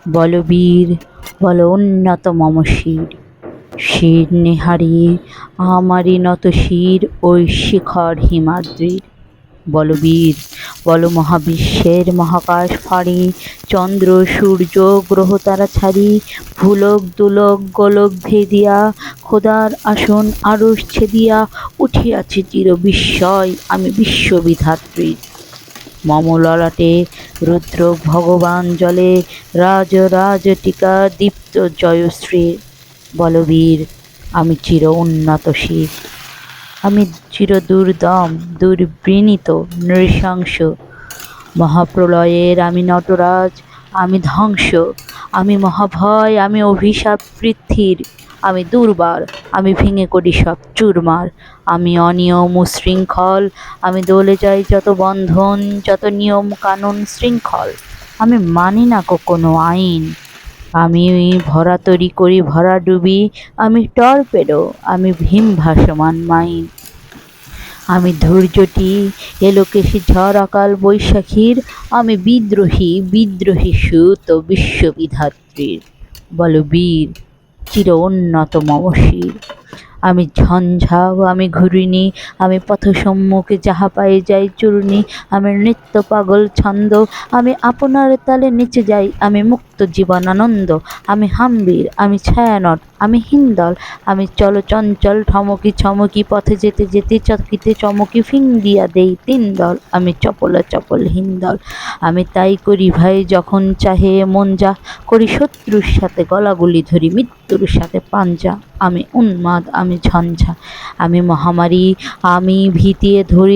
বলবীর বল উন্নত মম শির, শির নেহারি আমারি নত শির ওই শিখর হিমাদ্রির। বলবীর বল মহাবিশ্বের মহাকাশ ফাঁড়ি, চন্দ্র সূর্য গ্রহ তারা ছাড়ি, ভুলক দুলক গোলক ভেদিয়া, খোদার আসন আরশ ছেদিয়া, উঠিয়াছি চির বিস্ময় আমি বিশ্ববিধাত্রীর। মম ললাটে রুদ্র ভগবান জলে, রাজ রাজ টিকা দীপ্ত জয়শ্রীর। বলবীর আমি চির উন্নত শির, আমি চির দুর্দম দুর্বিনীত নৃশংস, মহাপ্রলয়ের আমি নটরাজ, আমি ধ্বংস, আমি মহাভয়, আমি অভিশাপ পৃথ্বীর, আমি দুর্বার, আমি ভেঙে করি সব চুরমার, আমি অনিয়ম উশৃঙ্খল, আমি দলে যাই যত বন্ধন, যত নিয়ম কানুন শৃঙ্খল, আমি মানি না কোনো আইন, আমি ভরা তরি করি ভরা ডুবি, আমি টর্পেডো, আমি ভীম ভাসমান মাইন, আমি ধৈর্যটি এলোকেশি ঝড় অকাল বৈশাখীর, আমি বিদ্রোহী বিদ্রোহী সুত বিশ্ববিধাত্রীর। বলবীর চির উন্নত মম শির, আমি ঝঞ্ঝাও আমি ঘূর্ণি, আমি পথসম্মুখে যাহা পায়ে যাই চূর্ণি, আমি নৃত্য পাগল ছন্দ, আমি আপনার তালে নেচে যাই, আমি মুক্ত জীবন আনন্দ, আমি হাম্বির, আমি ছায়ানট, আমি হিন্দল, আমি চল চঞ্চল ঠমকি ছমকি, পথে যেতে যেতে চকিতে চমকি ফিং দিয়া দেই তিন দল, আমি চপলা চপল হিন্দল, আমি তাই করি ভাই যখন চাহে মন যা, করি শত্রুর সাথে গলাগুলি ধরি মৃত্যুর সাথে পাঞ্জা, আমি উন্মাদ আমি ঝঞ্ঝা, আমি মহামারী, আমি ভীতিয়ে ধরি